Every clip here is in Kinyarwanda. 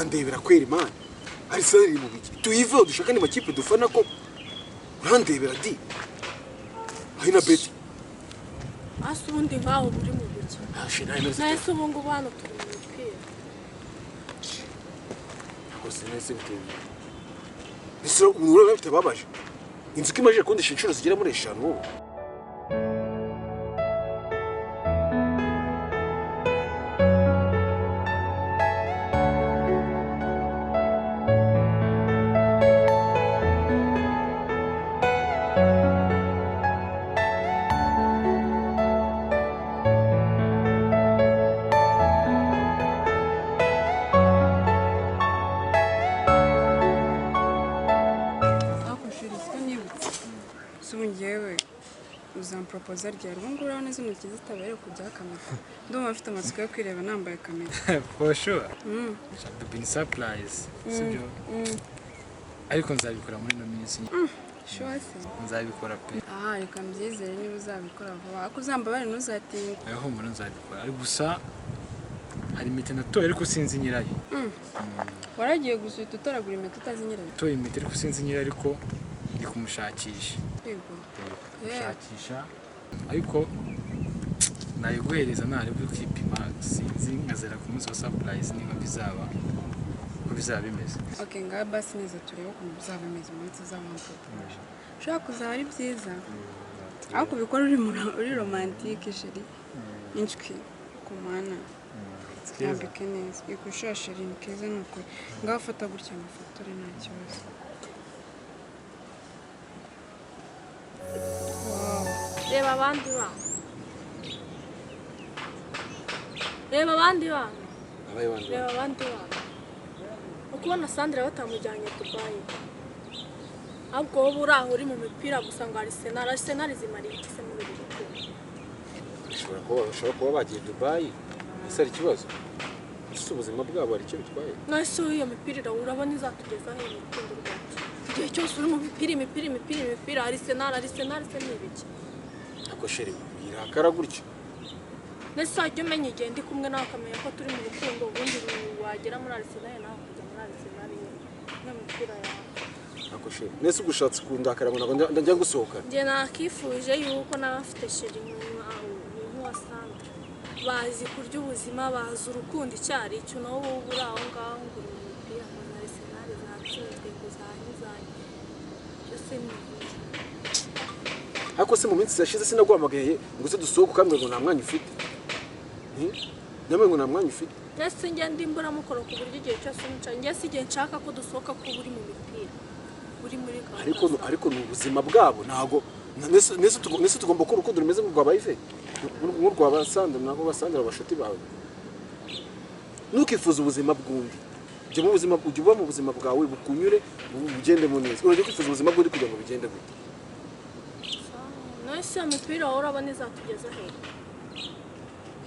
urandebera kwera imana Arsenal iri mu biki tuyiveho dushaka ni makipe dufana ko urandebera di Haina beti asubundi nkaho buri mu biki nahise ubu ngubu hano turi mu mupira Ntabwo sinahise bitewe ese umuntu urabifite babaje inzu ko imaze kundisha inshuro zigera muri 5 wowe proposal rya rungura neza umukizi zitabere kujya kamera ndumva afite amatsiko yo kwireba nambaye kamera for sure to be surprise sibyo ariko nzabikora muri no minsi sure nzabikora pe reka mbyizere niba uzabikora vuba akuzamba bari ntuzatinya aho umuntu nzabikora ari gusa hari imiti natoye ariko sinzi nyirayo waragiye gusuita utoragura imiti utazi nyirayo toye imiti ariko sinzi nyirayo ariko ndi kumushakisha yego shakisha ariko nayiguhereza ntari byo kwipima sinzi nkazera ku munsi wa surprise niba bizaba ko bizaba bimeze okay ngaho basi neza turebe ukuntu bizaba bimeze umunsi uzamuka ushaka kuzaba ari byiza ariko bikora uri romantique chéri inchki kumana yambike neza ikushasha sheri nikeza nuko ngaho fata gutya amafoto nta kibazo reba abandi bana reba abandi bana reba abandi bana ukubona Sandra batamujyanye Dubai ahubwo wowe uraho uri mu mipira gusa ngo Arsenal zimara iki se muri iki ushobora kuba bagiye Dubai ese ari ikibazo ese ubuzima bwabo ari cyo bitwaye nase iyo mipira urabona izatugeza he mu rukundo rwacu igihe cyose uri mu mipira Arsenal se n'ibiki ako sheri irakara gutyo nese ajye umenya igihe ndi kumwe nawe akamenya ko turi mu rukundo ubundi wagera muri Arsenal nawe kujya muri Arsenal n'umupira yawe ako sheri nese ugushatse kundakara ngo ndajya gusohoka nge nakifuje yuko nawe afite sheri nk'uwa Sandra bazi kurya ubuzima bazi urukundo icyari cyo nawe ubu uri aho ngaho ngo uri mu mupira muri Arsenal zatsinzwe kuzanyizanye byose ni ariko se mu minsi yashize sinaguhamagaye ngo se dusohoke kandi ngo nta mwanya ufite nyamwe ngo nta mwanya ufite nese njye ndimbura mukoro ku buryo igihe cyose umuca njye si igihe nshaka ko dusohoka ko uri mu mipira uri muri ariko ni ubuzima bwabo ntago nese tugomba ko urukundo rumeze nk'urwabayive nk'urwabasandra nako basandra abashoti bawe nukifuza ubuzima bw'undi ujye uba mu buzima bwawe bukunyure bugendemo neza urajya kwifuza ubuzima bw'undi kugira ngo bigende gute nese umupira wawe urabona izatugeza he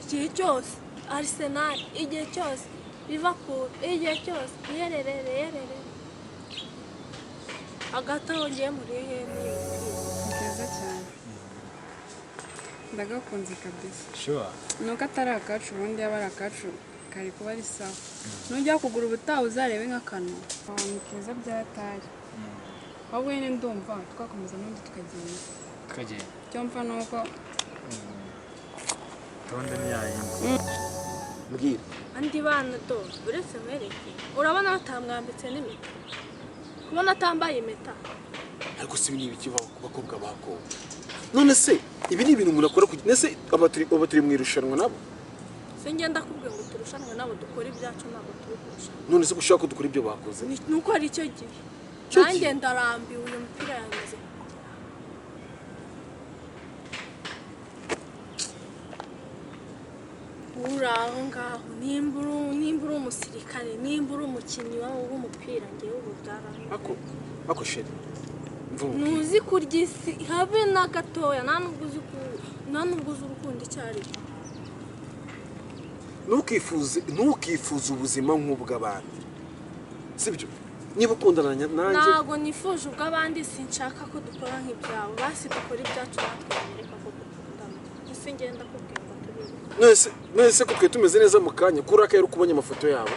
igihe cyose Arsenal igihe cyose Liverpool igihe cyose yerere agata wongeye muri he neza cyane ndagakunze kabisa sure nuko atari akacu ubundi yaba ari akacu kari kuba ari sawa nujya kugura ubutaha uzarebe nk'akano ni keza byataye wowe nyine ndumva twakomeza n'undi tukagenda cyo mfa nuko tonde niyayingo mbwira andi bana do uretse mwereke urabona batamwambitse n'impeta kubona atambaye impeta ariko si ibintu bikiva ku bakobwa bako none se ibi ni ibintu umuntu akora nese abaturi mu irushanwa nabo se ngenda kubwe ngo turushanwe nabo dukora ibyacu nabo turusha none se gushaka ko dukora ibyo bakoze nuko ari cyo gihe nanjye ndarambiwe uyu mupira yanjye uraho ngaho nimba uri umusirikare nimba uri umukinnyi w'umupira ngewe ubu byaranye ako sheri ntuzi kurya isi habe na gatoya nta nubwo uzi urukundo icyo ari ntukifuze ubuzima nk'ubw'abandi sibyo niba ukundana nanjye ntabwo nifuje ubw'abandi sinshaka ko dukora nk'ibyawe basi dukora ibyacu natwe bereka ko dukundana ese ngenda kubwira ngo tubibuke nese ko twe tumeze neza mu kanya kuraka yari kubonye amafoto yabo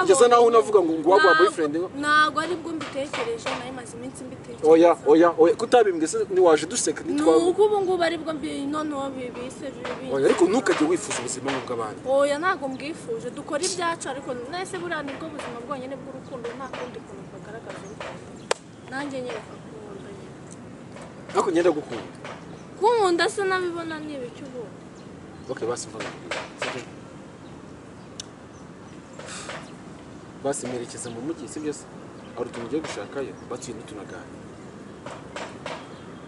kugeza naho unavuga ngo wagwa boyfriend ntago ari bwo mbitekereje nayo maze iminsi mbitekereje oya kutabimbwe se ni waje duseka nitwawe nuko ubu ngubu ari bwo noneho bibise bibi oya ariko ntukajye wifuza ubuzima nk'ubw'abandi oya ntago mbwifuje dukora ibyacu ariko nese buriya nibwo buzima bwonyine bw'urukundo nta kundi kuntu kagaragaza nanjye nyereka kumunda nyine ariko ngenda gukunda kumunda se nabibona n'ibiki ubu okay basi mvuga basi merekeza mu mujyi sibyo se ari tugiye gushakayo batuye n'utunagana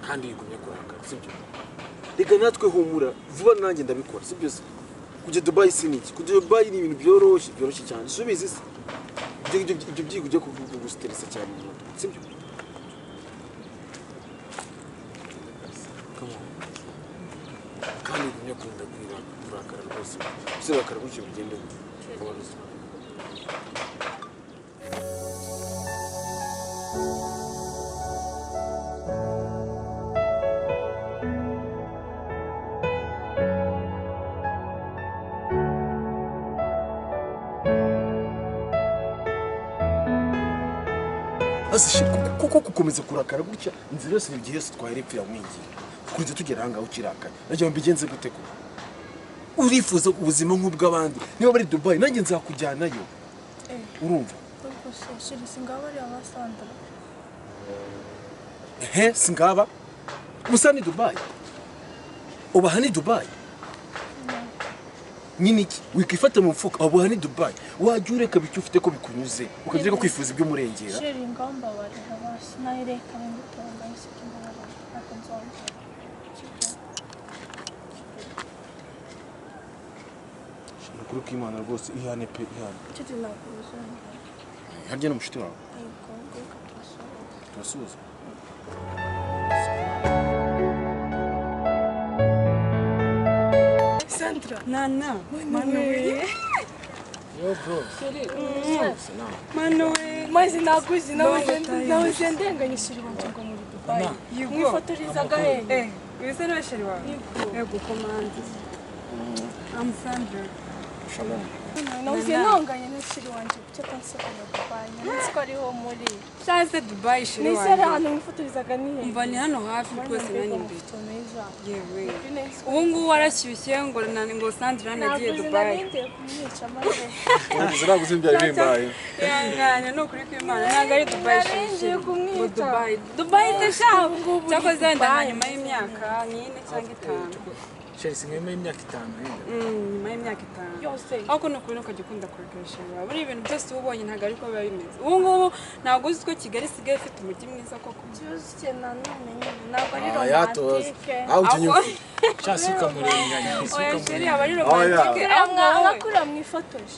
kandi yigumye kurakara sibyo reka natwe humura vuba nanjye ndabikora sibyo se kujya Dubai siniki kujya Dubai ni ibintu byoroshye cyane subizi se ibyo byigo ujye kugustressa cyane sibyo kandi yigumye kunda kurakara rwose usirakara gutyo bigende kubaruza kuko gukomeza kurakara gutya inzira yose bigiye yose twahera ipfira mwingi kurinze tugera ahangaho ukirakara nagira ngo mbigenze gute ko urifuza ubuzima nk'ubw'abandi niba bari Dubai nanjye nzakujyanayo urumva singaba gusa ni Dubai ubaha ni Dubai nyine iki wikifata mu mfuka ubaha ni Dubai wajya ureka bicyo ufite ko bikunyuze ukagira ko kwifuza iby'umurengera sheri ngamba bari habasi nayireka n'gutonga isiki mbara akonzonga kuri kw'Imana rwose ihane pe ihane cyo nakuzana harya n'umushiti wawe yego ngo turasuza Sandra Nana Manuel yo bro Manuel maze naguzi nawe ndenganyishira ngo muri Dubai mwifotorizaga he wese no sheri wawe yego komanda I'm Sandra shalom nawe nonganye n'ishiri wanje cyo tansoko na Dubai nzi ko ariho muri shaze Dubai sheri ni wawe sera hano mwifotorizaga ni he umva ni hano hafi rwose nanye mbere toneza yewe ubu ngubu warashyushye ngo Sandra nagiye Dubai kumwica maze ziraguze ibyo bimbaye yanganya no kuri kw'Imana ntabwo ari Dubai ngiye kumwica Dubai ndashaka cyakoze wenda nyuma y'imyaka nk'ine cyangwa itanu Chelsea ngeme imyaka 5 yenda nyuma y'imyaka 5 yose ariko no kuri no kujya ukunda kurekeresha buri ibintu byose ubonye ntabwo ariko biba bimeze ubu ngubu ntabwo uzi ko Kigali isigaye ifite umujyi mwiza koko cyose nanone ntabwo ari yatoze romantike aho ukinyuka Chelsea ukamurenganya oya sheri aba ari romantike akura mwifotoje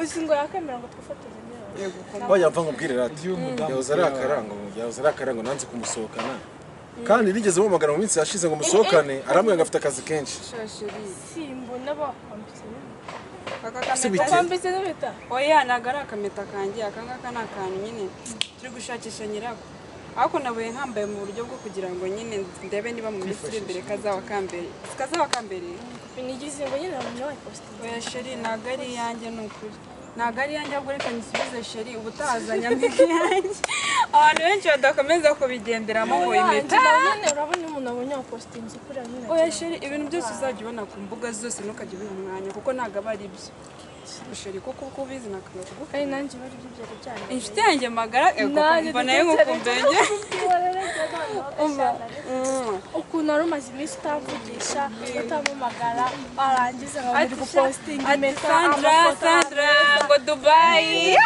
uzi ngo yakemera ngo twifotoze yego bajya mva nkubwire rati yahoze ari akarango nanze kumusohokana kandi nigeze mumagana mu minsi yashize ngo musohokane arambwira ngo afite akazi kenshi sheri simbona bakwambitse akakameta n'ibita oya ntabwo ari akameta kanjye akangaka ni akantu nyine turi gushakisha nyirako ariko nabuye nkambaye mu buryo bwo kugira ngo nyine ndebe niba mu minsi iri imbere kazaba kambereye nigize ngo nyine bamenye wayipostinga oya sheri ntabwo ari iyanjye ni ukuri ntabwo ari iyanjye ahubwo reka nyisubize sheri ubutazanya mbiki yanjye abantu benshi badakomeza kubigenderamo ngo impeta nyine urabona umuntu abonye wapostinze kuri nyine oya sheri ibintu byose uzajya ubona ku mbuga zose ntukajya ubiha umwanya kuko ntabwo aba ari byo sheri kuko uko ubizi nakamenya kuko kandi nanjye bari ibyo byari cyane inshuti yanjye magara mbona yo ngukumbenge ukuntu wari umaze iminsi utavugisha utamamagara warangiza ngo uri gupostinga impeta Sandra ngo Dubai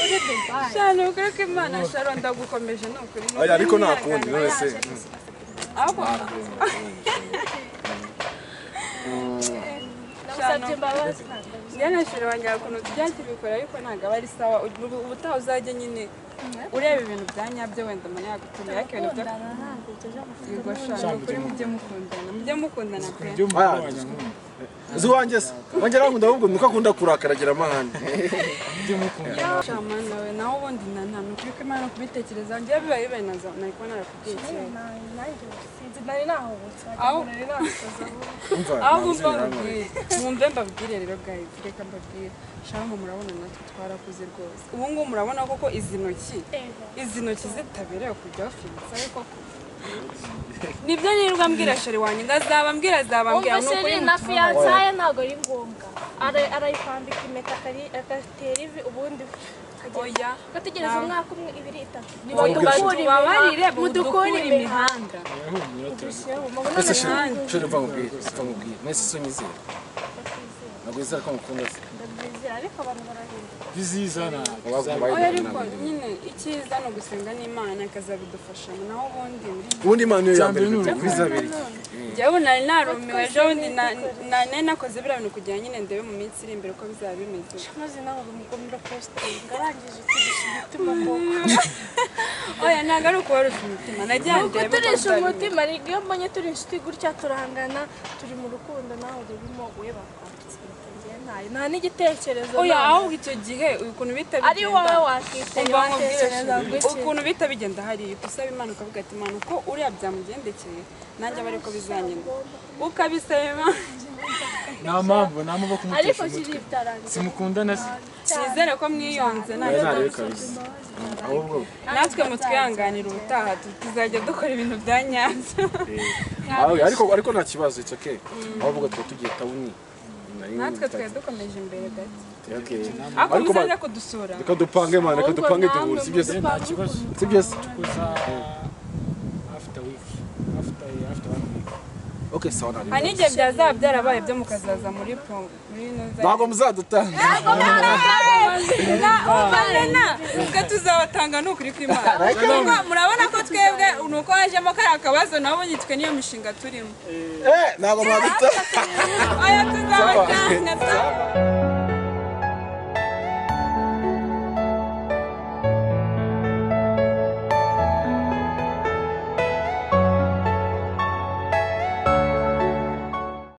uri Dubai cyane ukuri ko Imana Sharon ndagukomeje no kuri ariko nakundi wese nabasabye imbabazi njyana shiri wanjye ukuntu tujya tubikora ariko ntabwo aba ari sawa ubutaha uzajya nyine ureba ibintu bya nyabyo wenda umuntu yagutumira ariko ibintu byo bigashana ukuri mujye mukundana pe uzi wanjye se wanjye arankunda ahubwo nuko akunda kurakaragira amahane ibyo mukunda shama nawe naho ubundi nta nukuri ko Imana kubitekereza njye biba bibenaza nari narakubwiye nari nahubutse ahubwo mwumve mbabwire rero guys reka mbabwire shama murabona natwe twarakuze rwose ubu ngubu murabona koko izi ntoki zitaberewe kujya films ariko nibyo nirirwa mbwira sheri wanjye ngazabambwira nuko na fiyansaye ntabwo ari ngombwa arayikwambika impeta agatera ivi ubundi oya gategereza umwaka umwe 2 3 mudukura imihanda ese sheri vangubwire nese so nyizera nagwizera ko mukunda se ndabyizera ariko abantu barahinda bizizana oya ariko nyine icyiza no gusenga n'Imana ikazabidufashamo naho ubundi Imana yo yambere bizabiri njyewe nari narumiwe ejo bundi nane nakoze biriya bintu kugira nyine ndebe mu minsi iri imbere uko bizaba bimeze maze nawe mugomba posting arangije kwigisha umutima ngo oya ntabwo ari ukubarusha umutima nagiye ndebe turisha umutima riga iyo mbonye turi inshuti gutya turangana turi mu rukundo nawe urimo weba nta n'igitekerezo oya ahubwo icyo gihe ukuntu bita bigenda ari wowe wakitekereza ukuntu bita bigenda hariya usaba Imana ukavuga ati Imana uko uriya byamugendekeye nanjye aba ariko bizagenda ukabisaba nta mpamvu kumutesha ariko umutwe kiri bitarangiye simukundana se nizere ko mwiyunze ahubwo natwe mutwihanganira ubutaha tuzajya dukora ibintu bya nyabyo ariko nta kibazo it's okay ahubwo tugiye tawuni natwe twari dukomeje imbere gake ariko muzaze kudusura reka dupange man reka dupange duhura si byose nta kibazo si byose kuza after 1 week okay sawa nari hari n'igihe byazaba byarabaye byo mukazaza muri ntabwo muzadutanga ubwo tuzabatanga ni ukuri kw'Imana murabona ko twebwe ni uko hajemo kariya kabazo nabo nyitwe niyo mishinga turimo ntabwo mwadutanga oya tuzabatanga